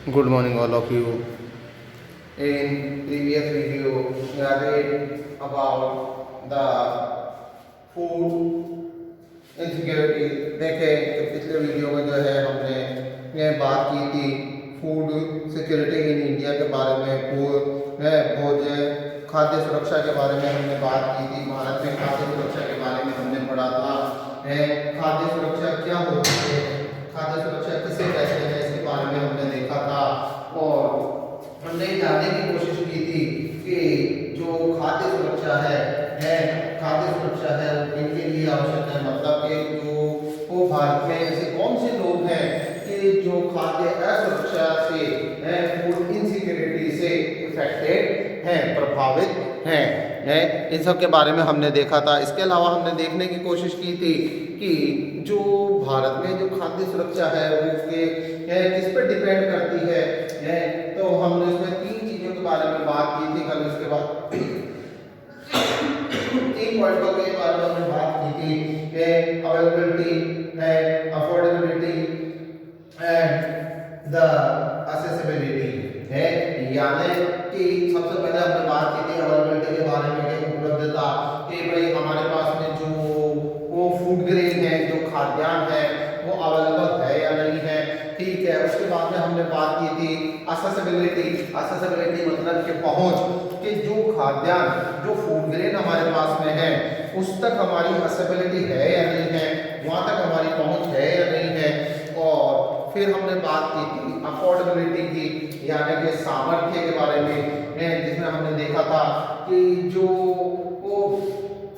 Good morning, all of you. In previous video, we have read about the food insecurity. देखें कि पिछले video में जो है हमने ये बात की थी फूड सिक्योरिटी इन इंडिया के बारे में, भोजन खाद्य सुरक्षा के बारे में हमने बात की थी। भारत में खाद्य सुरक्षा के बारे में हमने पढ़ा था। खाद्य सुरक्षा क्या होती है, खाद्य सुरक्षा किसे कहते हैं, इसके बारे में हमने देखा था। और हमने जानने की कोशिश की थी कि जो खाद्य सुरक्षा है खाद्य सुरक्षा है वो किनके लिए आवश्यक है। मतलब कि जो वो भारत में ऐसे कौन से लोग हैं कि जो खाद्य असुरक्षा से फूड इनसिक्योरिटी से इफेक्टेड हैं, प्रभावित हैं, इन सब के बारे में हमने देखा था। इसके अलावा हमने देखने की कोशिश की थी कि जो भारत में जो खाद्य सुरक्षा है वो किस पर डिपेंड करती है। तो हमने उसमें 3 चीज़ों के बारे में बात की थी कल। उसके बाद 3 पॉइंटों के बारे में हमने बात की थी कि availability, affordability and the accessibility है। यानी कि सबसे पहले हमने बात की थी अवेलेबिलिटी के बारे में कि उपलब्धता, कि भाई हमारे पास में जो वो फूड ग्रेन है, जो खाद्यान्न है वो अवेलेबल है या नहीं है। ठीक है। उसके बाद में हमने बात की थी एक्सेसिबिलिटी। एक्सेसिबिलिटी मतलब कि पहुंच, कि जो खाद्यान्न जो फूड ग्रेन हमारे पास में है उस तक हमारी एक्सेसिबिलिटी है या नहीं है, वहां तक हमारी पहुंच है या नहीं है। और फिर हमने बात की थी अफोर्डेबिलिटी की, यानी कि सामर्थ्य के बारे में, जिसमें हमने देखा था कि जो वो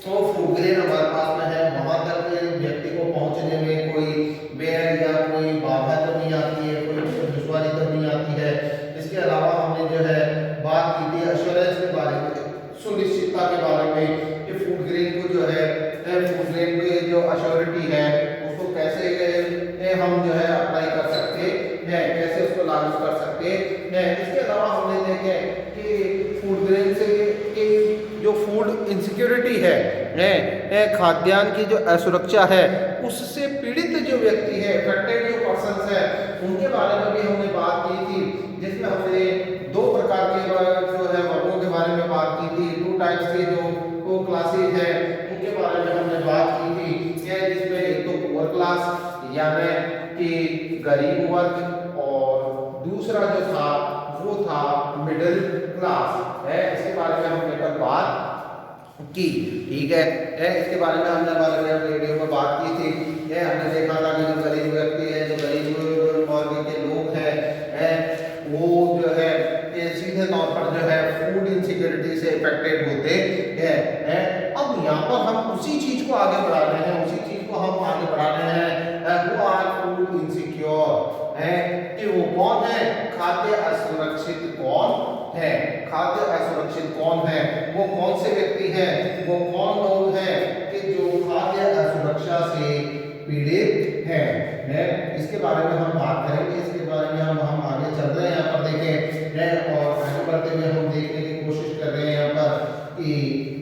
फूड ग्रेन हमारे पास में है वहां तक व्यक्ति को पहुंचने में कोई बैर या कोई बाधा तो नहीं आती है, कोई दुश्वारी तो नहीं आती है। इसके अलावा हमने जो है बात की थी एश्योरेंस के बारे में, सुनिश्चितता के बारे में, कि फूड ग्रेन को जो है फूड ग्रेन की जो अश्योरिटी है उसको कैसे हम जो है अप्लाई कर सकते हैं, कैसे उसको लागू कर सकते हैं। इसके अलावा हमने देखे कि फूड ग्रेन से कि जो फूड इनसिक्योरिटी है खाद्यान्न की जो असुरक्षा है उससे पीड़ित जो व्यक्ति है, इफेक्टेड जो पर्सन्स है, उनके बारे में भी हमने बात की थी। जिसमें हमने 2 प्रकार के जो है वर्गों के बारे में बात की थी। 2 टाइप्स के जो क्लासेस है उनके बारे में हमने बात की थी। जिसमें एक तो पुअर क्लास यानी कि गरीब वर्ग, और दूसरा जो था वो था मिडिल क्लास है। इसके बारे में हमने कल बात की। ठीक है। इसके बारे में हमने हमारे वीडियो में बात की थी। हमने देखा था कि जो गरीब व्यक्ति है, जो गरीब वर्ग के लोग हैं वो जो है सीधे तौर पर जो है फूड इनसिक्योरिटी से इफेक्टेड होते हैं। अब यहाँ पर हम उसी चीज को आगे बढ़ा रहे हैं, उसी चीज को हम आगे बढ़ा रहे हैं। वो आर फूड इनसिक्योर है कि वो कौन है, खाद्य असुरक्षित कौन है, खाद्य असुरक्षित कौन है, वो कौन से व्यक्ति हैं, वो कौन लोग हैं कि जो खाद्य असुरक्षा से पीड़ित हैं। इसके बारे में हम बात करेंगे। इसके बारे में हम आगे चल रहे हैं, यहाँ पर देखें और आगे बढ़ते हुए हम देखने की कोशिश कर रहे हैं यहाँ पर कि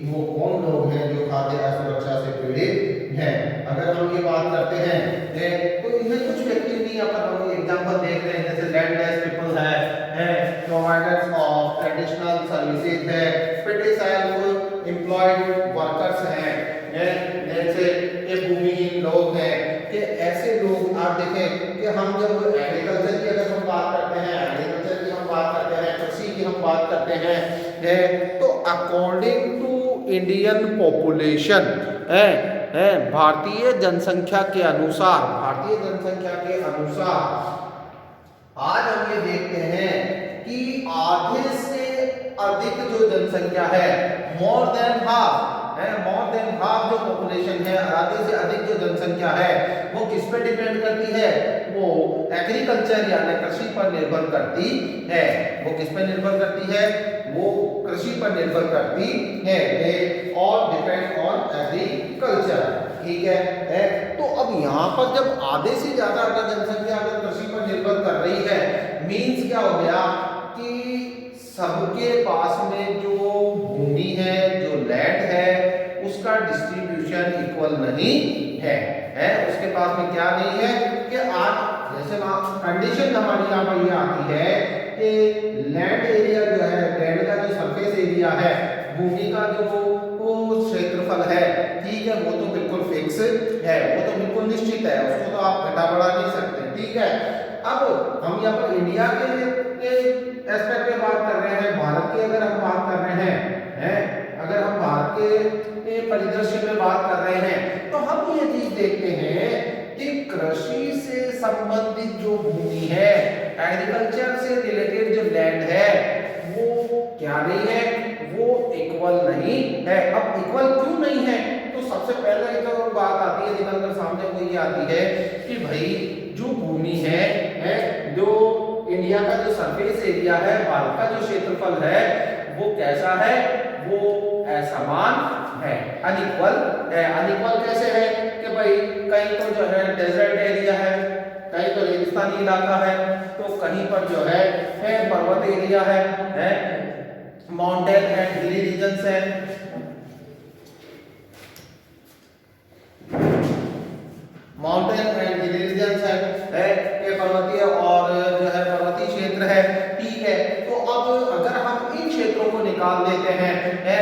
वो कौन लोग हैं जो खाद्य असुरक्षा से पीड़ित हैं। अगर हम ये बात करते हैं तो इनमें कुछ व्यक्ति भी यहाँ पर हम एग्जाम्पल देख रहे हैं, जैसे लैंडलेस पीपल है, प्रोवाइडर्स ऑफ एडिशनल सर्विसेज है, पेटिसाइल एम्प्लॉयड वर्कर्स हैं, जैसे ये भूमिहीन लोग हैं। कि ऐसे लोग आप देखें कि हम जब एग्रीकल्चर की अगर हम बात करते हैं, एग्रीकल्चर की हम बात करते हैं, कृषि की हम बात करते हैं, तो अकॉर्डिंग टू इंडियन पॉपुलेशन भारतीय जनसंख्या के अनुसार, आज हम ये देखते हैं कि आधे से अधिक जो जनसंख्या है, मोर देन हाफ जो पॉपुलेशन है, आधे से अधिक जो जनसंख्या है वो किस पे डिपेंड करती है, वो एग्रीकल्चर यानी कृषि पर निर्भर करती है। वो किस पर निर्भर करती है, वो कृषि पर निर्भर करती है। और डिपेंड ऑन एग्रीकल्चर। ठीक है। तो अब यहाँ पर जब आधे से ज्यादा अगर जनसंख्या अगर कृषि पर निर्भर कर रही है, मीन्स क्या हो गया कि सबके पास में जो भूमि है, जो लैंड है, उसका डिस्ट्रीब्यूशन इक्वल नहीं है उसके पास में क्या नहीं है कि आज जैसे कंडीशन हमारी यहाँ पर ये आती है कि लैंड एरिया जो है, लैंड का जो सरफेस एरिया है, भूमि का जो वो क्षेत्रफल है, ठीक है, वो तो बिल्कुल फिक्स है, वो तो बिल्कुल निश्चित है, उसको तो आप घटा बढ़ा नहीं सकते, ठीक है। अब हम यहाँ पर इंडिया के एस्पेक्ट में बात कर रहे हैं, भारत की अगर हम बात कर रहे हैं, अगर हम भारत के परिदृश्य में बात कर रहे हैं तो हम ये चीज देखते हैं कि कृषि से संबंधित जो भूमि है, एग्रीकल्चर से रिलेटेड जो लैंड है, वो क्या नहीं है, वो इक्वल नहीं है। अब इक्वल क्यों नहीं है, तो सबसे पहले तो बात आती है निकल कर सामने वो ये आती है कि भाई जो भूमि है जो इंडिया का जो सरफेस एरिया है, भारत का जो क्षेत्रफल है, वो कैसा है, वो असमान है, अनइक्वल है। अनइक्वल कैसे है कि भाई कहीं तो जो है डेजर्ट एरिया है, कहीं तो रेगिस्तानी इलाका है, तो कहीं पर जो है पर्वत एरिया है, माउंटेन एंड हिली रीजन्स है, माउंटेन एंड हिली रीजन्स है ये पर्वतीय और जो है पर्वतीय क्षेत्र है, ठीक है। तो अब अगर हम इन क्षेत्रों को निकाल देते हैं,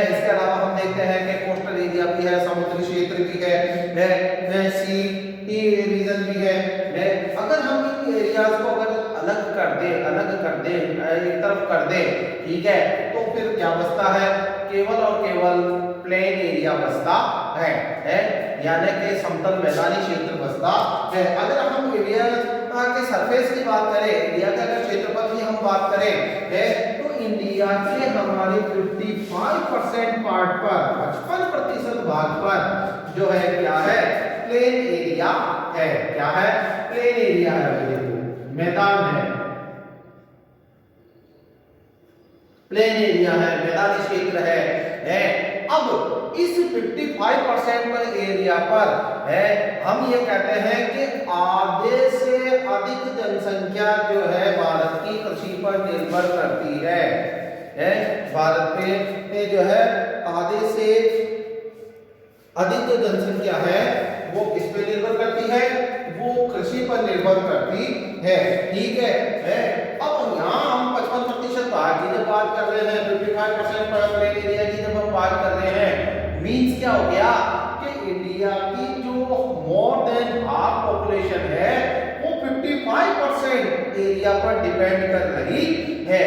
इसके अलावा हम देखते हैं कि कोस्टल एरिया भी है, समुद्री क्षेत्र भी है, सी रीजन भी है। अगर हम इन एरियाज को अगर अलग कर दे एक तरफ कर दे, ठीक है, तो फिर क्या बचता है, केवल और केवल प्लेन एरिया बचता है, यानी कि समतल मैदानी क्षेत्र बचता है। अगर हम एरिया के सरफेस की बात करें, इंडिया के अगर क्षेत्रफल की हम बात करें, तो इंडिया के हमारे 55% पार्ट पर, 55% भाग पर जो है क्या है, प्लेन एरिया है। क्या है, प्लेन एरिया है, मैदान है, प्लेन एरिया है, मैदानी क्षेत्र है। अब इस 55% एरिया पर हम ये कहते हैं कि आधे से अधिक जनसंख्या जो है भारत की कृषि पर निर्भर करती है। भारत में जो है आधे से अधिक जो जनसंख्या है वो किस पे निर्भर करती है, वो कृषि पर निर्भर करती है, ठीक है। अब यहाँ हम 55% भाग की जब बात कर रहे हैं, 55% पर प्लेन एरिया की जब हम बात कर रहे हैं, मीन्स क्या हो गया कि इंडिया की जो मोर देन हाफ पॉपुलेशन है वो 55% एरिया पर डिपेंड कर रही है।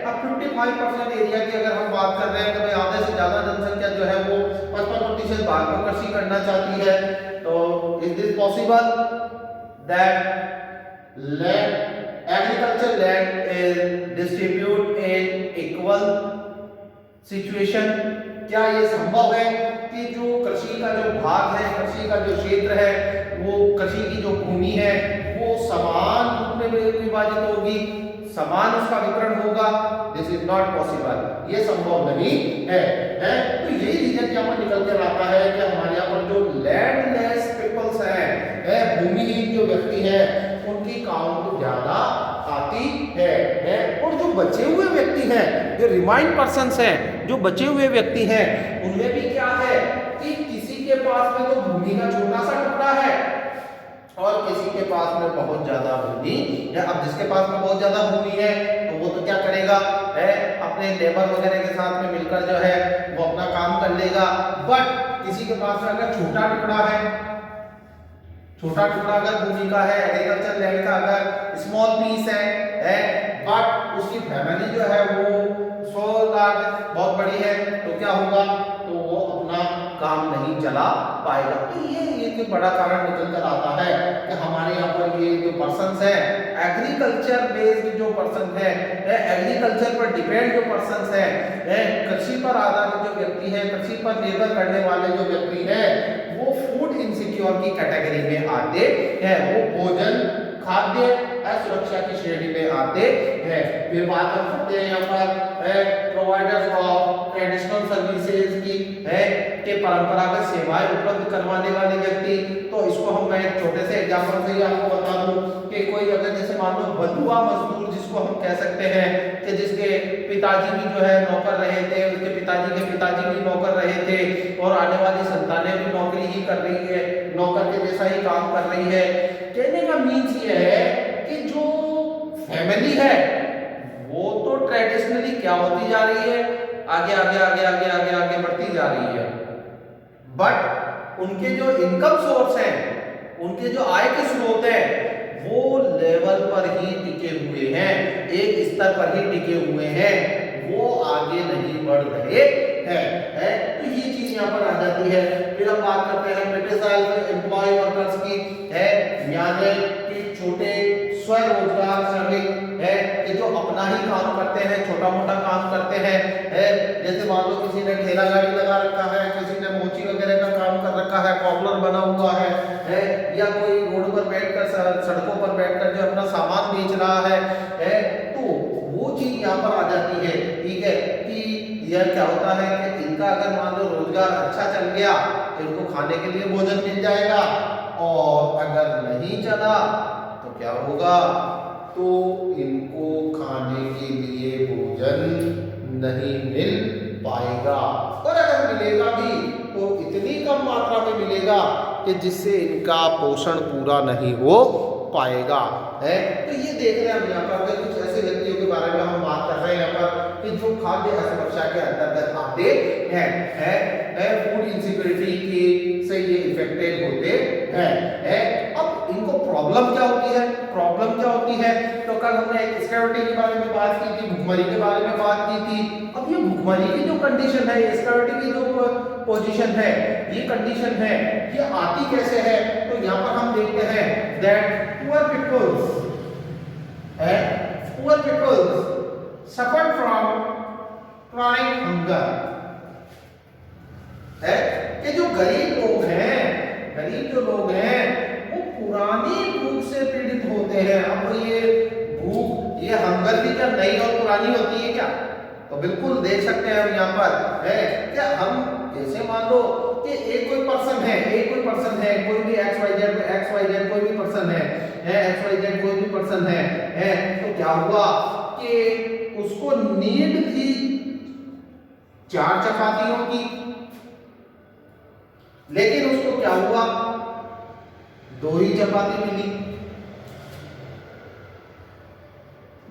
अब 55% एरिया की अगर हम बात कर रहे हैं तो भाई आधे से ज्यादा जनसंख्या जो है वो 55% भाग पर कृषि करना चाहती है, तो is this possible that agriculture land is distribute in equal situation? क्या ये संभव है कि जो कृषि का जो भाग है, कृषि का जो क्षेत्र है, वो कृषि की जो भूमि है वो समान रूप में विभाजित होगी, समान उसका वितरण होगा? दिस इज नॉट पॉसिबल, ये संभव नहीं है। तो यही रीजन यहाँ पर निकल कर आता है कि हमारे यहाँ पर जो लैंडलेस पीपल्स हैं, भूमिहीन जो व्यक्ति हैं, उनकी काउंट ज्यादा आती है। और जो बचे हुए व्यक्ति हैं, जो रिमाइंड पर्सन्स हैं, जो बचे हुए व्यक्ति हैं, उनमें भी क्या है कि किसी के पास में तो भूमि का छोटा सा टुकड़ा है और किसी के पास में बहुत ज्यादा भूमि है। अब जिसके पास में बहुत ज्यादा भूमि है तो वो तो क्या करेगा, अपने लेबर वगैरह के साथ में मिलकर जो है वो अपना काम कर लेगा। बट किसी के पास में अगर छोटा टुकड़ा है, छोटा टुकड़ा अगर भूमि का है, एग्रीकल्चर लैंड का अगर स्मॉल पीस है, बट उसकी फैमिली जो है वो 100 लाख बहुत बड़ी है, तो क्या होगा, तो वो अपना काम नहीं चला पाएगा। तो ये एक बड़ा कारण निकल कर आता है कि हमारे यहाँ पर ये जो पर्सन्स है, एग्रीकल्चर बेस्ड जो पर्सन है, एग्रीकल्चर पर डिपेंड जो पर्सन्स है, कृषि पर आधारित जो व्यक्ति है, कृषि पर निर्भर करने वाले जो व्यक्ति है, वो फूड इनसिक्योर की कैटेगरी में आते हैं। वो भोजन, खाद्य असुरक्षा की श्रेणी में आते हैं। फिर बात हम करते हैं यहाँ पर प्रोवाइडर्स ऑफ ट्रेडिशनल सर्विसेज की है कि परंपरागत सेवाएं उपलब्ध करवाने वाले व्यक्ति। तो इसको मैं एक छोटे से एग्जांपल से ही आपको बता दूं कि कोई अगर जैसे मान लो बंधुआ मजदूर जिसको हम कह सकते हैं कि जिसके पिताजी भी जो है नौकर रहे थे, उसके पिताजी के पिताजी भी नौकर रहे थे और आने वाली संतानें भी नौकरी ही कर रही है, नौकर के जैसा ही काम कर रही है। कहने का मीन्स ये है कि जो फैमिली है वो तो ट्रेडिशनली क्या होती जा रही है, आगे आगे आगे आगे आगे आगे बढ़ती जा रही है, बट उनके जो इनकम सोर्स हैं, उनके जो आय के स्रोत हैं वो लेवल पर ही टिके हुए हैं, एक स्तर पर ही टिके हुए हैं, वो आगे नहीं बढ़ रहे हैं। तो ये चीज यहाँ पर आ जाती है। फिर हम बात करते हैं ब्रिटिश एम्प्लॉय वर्कर्स की है, यानी कि छोटे स्वरोजगार श्रमिक है कि जो अपना ही काम करते हैं, छोटा मोटा काम करते हैं है। जैसे मान लो किसी ने ठेला गाड़ी लगा रखा है, किसी ने मोची वगैरह का काम कर रखा है, पॉपुलर बना हुआ है या कोई रोड पर बैठकर सड़कों पर बैठकर जो अपना सामान बेच रहा है तो वो चीज यहाँ पर आ जाती है। ठीक है कि यह क्या होता है कि इनका अगर मान लो रोजगार अच्छा चल गया तो इनको खाने के लिए भोजन मिल जाएगा, और अगर नहीं चला तो क्या होगा, तो इनको खाने के लिए भोजन नहीं मिल पाएगा, और अगर मिलेगा भी तो इतनी कम मात्रा में मिलेगा कि जिससे इनका पोषण पूरा नहीं हो पाएगा है। तो ये देख रहे हैं हम यहाँ पर कुछ ऐसे व्यक्तियों के बारे में हम बात कर रहे हैं यहाँ पर कि जो खाद्य असुरक्षा के अंतर्गत आते हैं, फूड इनसिक्योरिटी की से ये इफेक्टेड होते हैं। अब इनको प्रॉब्लम क्या होती है, प्रॉब्लम क्या होती है, तो कल हमने एक स्कैर्सिटी के बारे में बात की थी, भुखमरी के बारे में बात की थी। अब ये भुखमरी की जो कंडीशन है, स्कैर्सिटी की जो पोजीशन है, ये कंडीशन है, ये आती कैसे है, तो यहाँ पर हम देखते हैं that poor peoples suffered from chronic hunger है कि जो गरीब लोग हैं, गरीब जो लोग हैं वो पुरानी भूख से पीड़ित होते हैं। अब ये भूख, ये हंगर भी क्या नई और पुरानी होती है क्या, तो बिल्कुल देख सकते हैं हम यहाँ पर है क्या। हम जैसे मान लो कि एक कोई पर्सन है, कोई भी XYZ कोई भी पर्सन है, XYZ कोई भी पर्सन है तो क्या हुआ कि उसको नीड थी 4 चपातियों की, लेकिन उसको क्या हुआ, 2 ही चपाती मिली,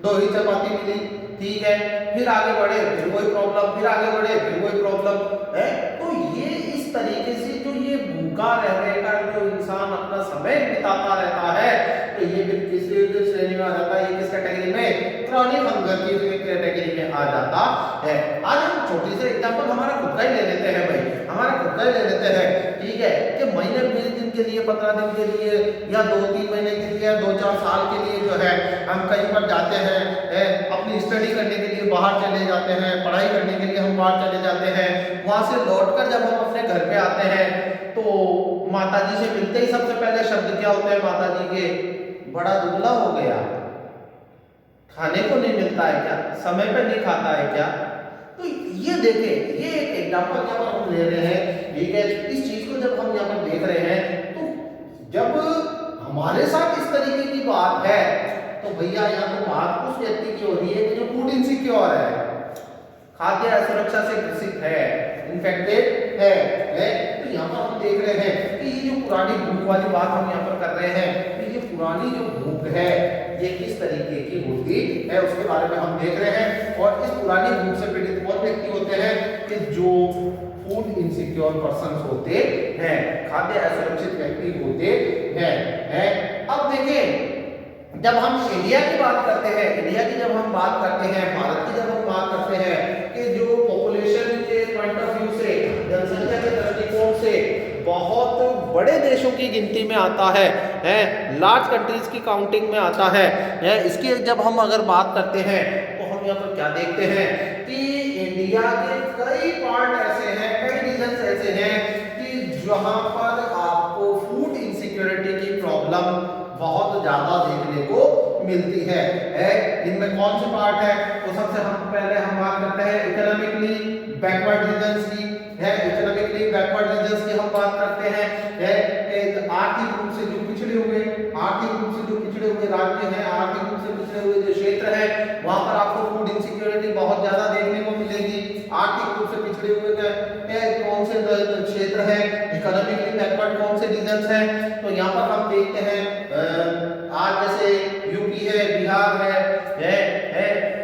2 ही चपाती मिली। ठीक है, फिर आगे बढ़े फिर वही प्रॉब्लम, फिर आगे बढ़े फिर वही प्रॉब्लम है। तो ये इस तरीके से जो ये भूखा रहने का जो इंसान अपना समय बिताता रहता है, तो ये फिर किस श्रेणी में आ जाता है, ये किस कैटेगरी में, क्रॉनिक हंगर की कैटेगरी में आ जाता है। आज हम छोटी सी एग्जांपल हमारा खुद का ही ले लेते हैं भाई, हमारा खुद का ही ले लेते हैं। ठीक है कि महीने 20 दिन के लिए, 15 दिन के लिए या 2-3 महीने के लिए, 2-4 साल के लिए जो है हम कहीं पर जाते हैं, अपनी स्टडी करने के लिए बाहर चले जाते हैं, पढ़ाई करने के लिए हम बाहर चले जाते हैं। वहां से लौटकर जब हम अपने घर पे आते हैं तो माताजी से मिलते ही सबसे पहले शब्द क्या होते हैं माताजी के, बड़ा दुबला हो गया, खाने को नहीं मिलता है क्या, समय पे नहीं खाता है क्या। तो ये देखें, ये एक एग्जांपल यहाँ पर हम ले रहे हैं। ठीक है, इस चीज को जब हम यहाँ पर देख रहे हैं तो जब हमारे साथ इस तरीके की बात है तो भैया यहाँ तो बात उस व्यक्ति की हो रही है कि जो फूड इनसिक्योर है, खाद्य असुरक्षा से ग्रसित है, इन्फेक्टेड है। तो यहाँ पर हम देख रहे हैं कि ये जो पुरानी भूख वाली बात हम यहाँ पर कर रहे हैं, तो ये पुरानी जो भूख है ये किस तरीके की होती है उसके बारे में हम देख रहे हैं। और इस पुरानी भूख से पीड़ित कौन व्यक्ति होते हैं कि जो फूड इनसिक्योर पर्सन होते हैं, खाद्य असुरक्षित व्यक्ति होते हैं। अब देखें, जब हम इंडिया की बात करते हैं, इंडिया की जब हम बात करते हैं, भारत की जब हम बात करते हैं कि जो पॉपुलेशन के पॉइंट ऑफ व्यू से, जनसंख्या के दृष्टिकोण से बहुत बड़े देशों की गिनती में आता है, लार्ज कंट्रीज की काउंटिंग में आता है। इसकी जब हम अगर बात करते हैं तो हम यहाँ पर क्या देखते हैं कि इंडिया के कई पार्ट ऐसे हैं, कई रीजन ऐसे हैं कि जहाँ पर आपको फूड इनसिक्योरिटी की प्रॉब्लम बहुत ज्यादा देखने को मिलती है। इनमें कौन से पार्ट है? तो सबसे पहले हम बात करते हैं इकोनॉमिकली बैकवर्ड रीजन्स की। इकोनॉमिकली बैकवर्ड रीजन्स की हम बात करते हैं। आर्थिक रूप से जो पिछड़े हुए राज्य हैं, आर्थिक रूप से पिछड़े हुए जो क्षेत्र हैं, वहां पर आपको फूड इनसिक्योरिटी बहुत ज्यादा देखने को मिलेगी। आर्थिक रूप से पिछड़े हुए कौन से क्षेत्र हैं, इकोनॉमिकली बैकवर्ड कौन से रीजन्स हैं? तो यहाँ पर हम देखते हैं आज जैसे यूपी है, बिहार है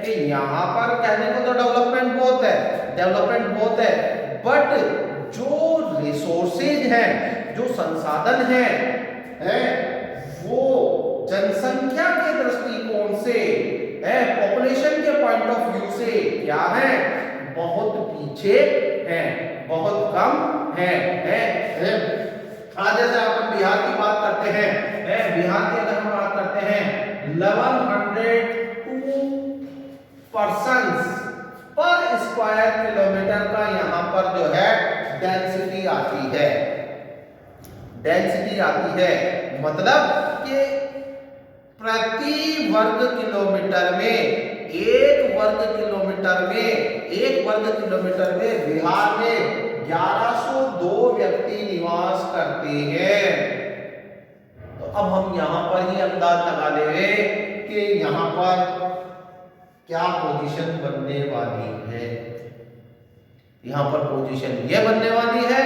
कि यहाँ पर कहने को तो डेवलपमेंट बहुत है, बट जो रिसोर्सेज हैं, जो संसाधन हैं, वो जनसंख्या के दृष्टिकोण से, पॉपुलेशन के पॉइंट ऑफ व्यू से क्या है? बहुत पीछे हैं, बहुत कम हैं। आज जैसे अपन बिहार की बात करते हैं, बिहार की अगर हम बात करते हैं 1102 पर्सन्स पर स्क्वायर किलोमीटर का यहाँ पर जो है डेंसिटी आती है। मतलब कि प्रति वर्ग किलोमीटर में बिहार में 1102 व्यक्ति निवास करते हैं। तो अब हम यहाँ पर ही अंदाज लगा लेंगे कि यहाँ पर क्या पोजीशन बनने वाली है। यहाँ पर पोजीशन ये बनने वाली है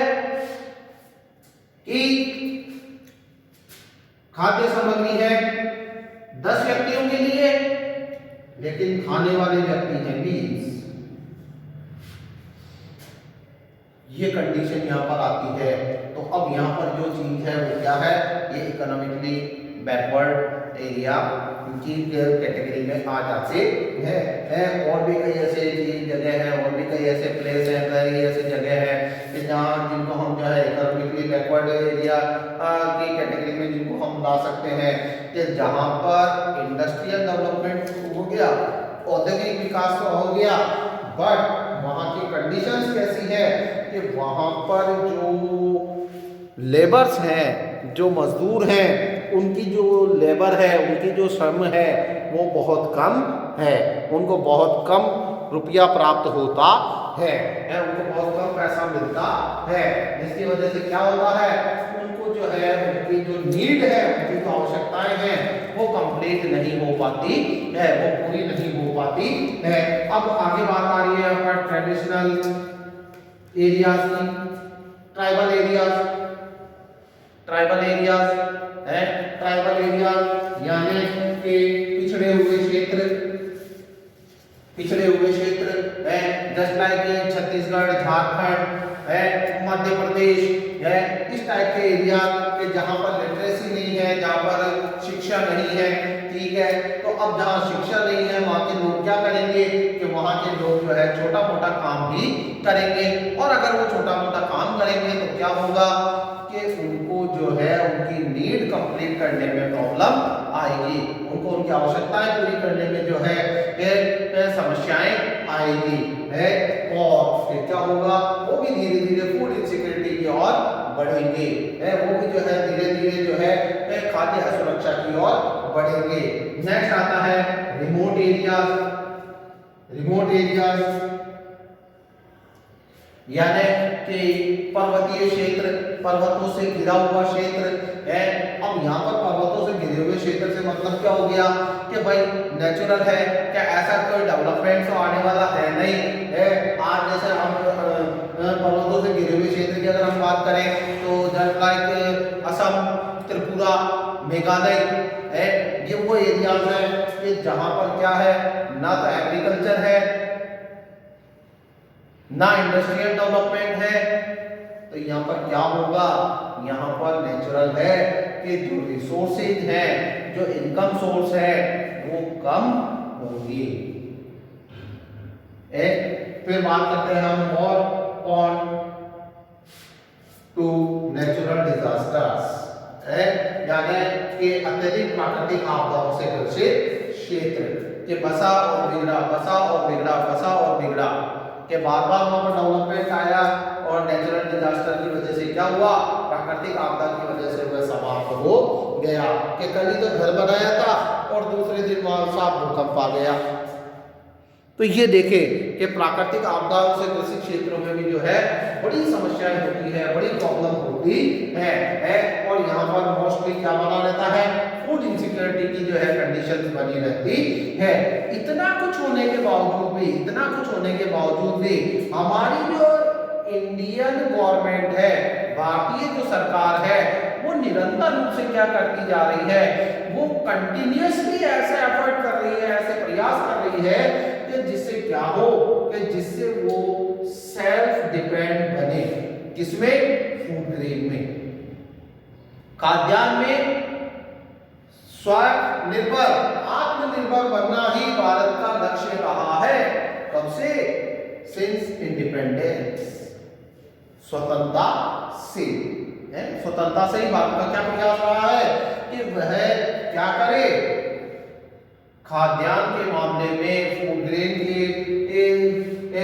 कि खाद्य सामग्री है 10 व्यक्तियों के लिए, लेकिन खाने वाले व्यक्ति हैं 20। ये कंडीशन यहाँ पर आती है। तो अब यहाँ पर जो चीज है वो क्या है? ये इकोनॉमिकली बैकवर्ड एरिया की कैटेगरी में आ जाते हैं। और भी कई ऐसे जगह हैं, और भी कई ऐसे प्लेस हैं, कई ऐसे जगह हैं कि जहाँ जिनको हम जो है इकोनॉमिकली बैकवर्ड एरिया की कैटेगरी में जिनको हम ला सकते हैं कि जहाँ पर इंडस्ट्रियल डेवलपमेंट हो गया, औद्योगिक विकास तो हो गया, बट वहाँ की कंडीशंस कैसी है कि वहाँ पर जो लेबर्स हैं, जो मजदूर हैं, उनकी जो लेबर है, उनकी जो श्रम है वो बहुत कम है। उनको बहुत कम रुपया प्राप्त होता है, उनको बहुत कम पैसा मिलता है, जिसकी वजह से क्या होता है? उनको जो है उनकी जो नीड है, उनकी जो आवश्यकताएं हैं वो कंप्लीट नहीं हो पाती है, वो पूरी नहीं हो पाती है। अब आगे बात आ रही है हमारे ट्रेडिशनल एरियाज की, ट्राइबल एरियाज यानी कि पिछड़े हुए क्षेत्र है, जस्ट लाइक छत्तीसगढ़, झारखंड है, मध्य प्रदेश है, इस टाइप के एरिया के जहां पर लिटरेसी नहीं है, जहां पर शिक्षा नहीं है, ठीक है। तो अब जहां शिक्षा नहीं है वहां के लोग क्या करेंगे कि वहां के लोग जो है छोटा मोटा काम भी करेंगे, और अगर वो छोटा मोटा काम करेंगे तो क्या होगा कि उनको जो है उनकी नीड कंप्लीट करने में प्रॉब्लम आएगी, उनको उनकी आवश्यकताएं पूरी करने में जो है समस्याएं आएगी है, और फिर क्या होगा? वो भी धीरे धीरे फूड इनसिक्योरिटी की ओर बढ़ेंगे, वो भी जो है धीरे धीरे जो है खाद्य असुरक्षा की ओर बढ़ेंगे। नेक्स्ट आता है रिमोट एरियाज यानी कि पर्वतीय क्षेत्र, पर्वतों से घिरा हुआ क्षेत्र है। अब यहाँ पर पर्वतों से घिरे हुए क्षेत्र से मतलब क्या हो गया कि भाई नेचुरल है, क्या ऐसा कोई डेवलपमेंट तो आने वाला है नहीं है। आज जैसे हम पर्वतों से घिरे हुए क्षेत्र की अगर हम बात करें तो जस्ट लाइक असम, त्रिपुरा, मेघालय है, ये वो एरियाज है कि जहाँ पर क्या है, ना तो एग्रीकल्चर है, ना इंडस्ट्रियल डेवलपमेंट है। तो यहाँ पर क्या होगा? यहाँ पर नेचुरल है कि जो रिसोर्सेज हैं, जो इनकम सोर्स है वो कम होंगी। फिर बात करते हैं हम और ऑन टू नेचुरल डिजास्टर्स है, यानी कि अत्यधिक प्राकृतिक आपदाओं से ग्रसित क्षेत्र के बसा और बिगड़ा के बार वहां पर डेवलपमेंट आया और नेचुरल डिजास्टर की वजह से क्या हुआ? प्राकृतिक आपदा की वजह से वह समाप्त हो गया कि कल ही तो घर बनाया था और दूसरे दिन वहां साफ भूकंप आ गया। तो ये देखें कि प्राकृतिक आपदाओं से ग्रसित क्षेत्रों में भी जो है बड़ी समस्याएं होती है, बड़ी प्रॉब्लम होती है और यहाँ पर मोस्टली क्या बना रहता है, फूड इनसिक्योरिटी की जो है कंडीशंस बनी रहती है। इतना कुछ होने के बावजूद भी हमारी जो इंडियन गवर्नमेंट है, भारतीय जो सरकार है, वो निरंतर रूप से क्या करती जा रही है, वो कंटिन्यूअसली ऐसे एफर्ट कर रही है, ऐसे प्रयास कर रही है कि जिससे क्या हो, कि जिससे वो सेल्फ डिपेंड बने। किसमें? फूड ग्रेन में, खाद्यान्न में स्वनिर्भर, आत्मनिर्भर बनना ही भारत का लक्ष्य रहा है। कब से? सिंस इंडिपेंडेंस, स्वतंत्रता से। स्वतंत्रता से ही भारत का क्या प्रयास रहा है कि वह क्या करे, खाद्यान्न के मामले में, फूड ग्रेन के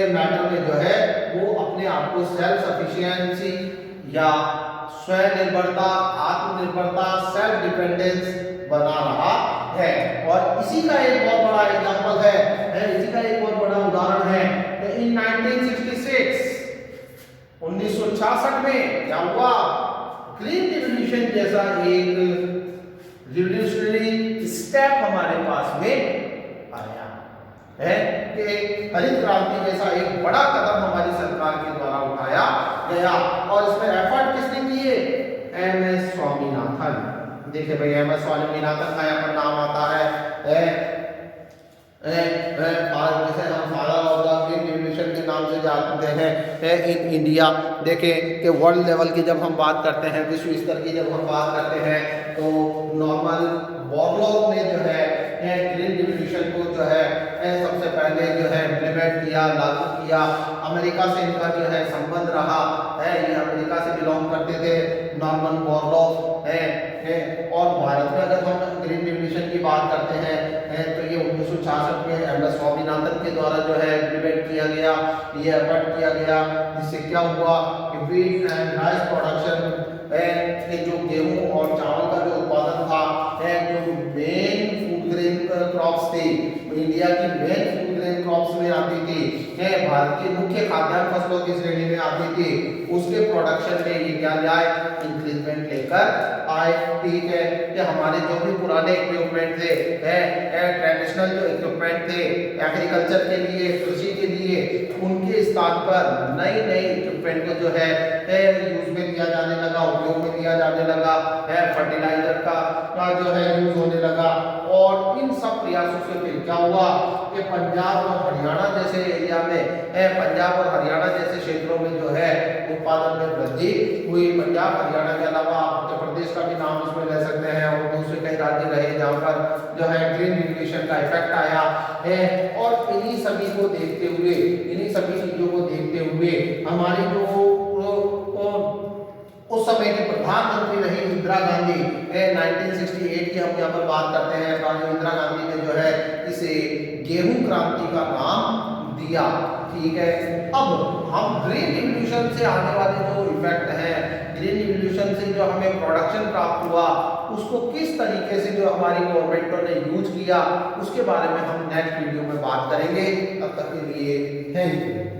मैटर में जो है वो अपने आप को सेल्फ सफिशिएंसी या स्वनिर्भरता, आत्मनिर्भरता, सेल्फ डिपेंडेंस बना रहा है। और इसी का एक बहुत बड़ा एग्जांपल है, इसी का एक बहुत बड़ा उदाहरण है। इन 1966 में क्या हुआ, ग्रीन रिवॉल्यूशन जैसा एक रिवॉल्यूशनरी स्टेप हमारे पास में आया है कि हरित क्रांति जैसा एक बड़ा कदम हमारी सरकार के द्वारा उठाया गया। और इसमें एफर्ट किसने किए? एमएस स्वामीनाथन। देखिए भाई, एमएस स्वामीनाथन का यहाँ पर नाम आता है, जैसे हम father of the green revolution के नाम से जानते हैं इन इंडिया। देखें कि वर्ल्ड लेवल की जब हम बात करते हैं, विश्व स्तर की जब हम बात करते हैं, तो नॉर्मन बोरलॉग ने जो है ग्रीन रिवॉल्यूशन को जो है सबसे पहले जो है इम्प्लीमेंट किया, लागू किया। अमेरिका से इनका जो है संबंध रहा है, ये अमेरिका से बिलोंग करते थे नॉर्मन बोरलॉग है। और भारत में अगर हम ग्रीन रिवॉल्यूशन की बात करते हैं तो ये 1966 में एमएस स्वामीनाथन के द्वारा जो है इम्प्लीमेंट किया गया, ये एफर्ट किया गया। जिससे क्या हुआ कि व्हीट एंड राइस प्रोडक्शन के जो गेहूं और चावल का जो उत्पादन था, जो मेन फूड ग्रेन क्रॉप्स थी, इंडिया की मेन फूड ग्रेन क्रॉप्स में आती थी, भारत की मुख्य खाद्यान्न फसलों की श्रेणी में आती थी, उसके प्रोडक्शन में ये क्या जाए, इंक्रीजमेंट लेकर आए। ठीक है कि हमारे जो भी पुराने इक्विपमेंट थे, ट्रेडिशनल जो इक्विपमेंट थे एग्रीकल्चर के लिए, कृषि के लिए, उनके स्थान पर नई इक्विपमेंट को जो है यूज में लिया जाने लगा, उपयोग में लिया जाने लगा, फर्टिलाइजर का जो है यूज होने लगा। और इन सब प्रयासों से फिर क्या हुआ कि पंजाब और हरियाणा जैसे एरिया में, पंजाब और हरियाणा जैसे क्षेत्रों में जो है उत्पादन में वृद्धि हुई। पंजाब हरियाणा के अलावा उत्तर प्रदेश का भी नाम इसमें ले सकते हैं, और दूसरे कई राज्य रहे जहाँ पर जो है ग्रीन रिवॉल्यूशन का इफेक्ट आया है। और इन्हीं सभी को देखते हुए, इन्हीं सभी चीजों को देखते हुए हमारी जो उस समय की प्रधानमंत्री रही इंदिरा गांधी, 1968 की हम यहाँ पर बात करते हैं, इंदिरा गांधी ने जो है इसे गेहूं क्रांति का नाम दिया। ठीक है, अब हम ग्रीन रिवॉल्यूशन से आने वाले जो इफेक्ट हैं, ग्रीन रिवॉल्यूशन से जो हमें प्रोडक्शन प्राप्त हुआ, उसको किस तरीके से जो हमारी गवर्नमेंटों ने यूज किया, उसके बारे में हम नेक्स्ट वीडियो में बात करेंगे। तब तक के लिए थैंक यू।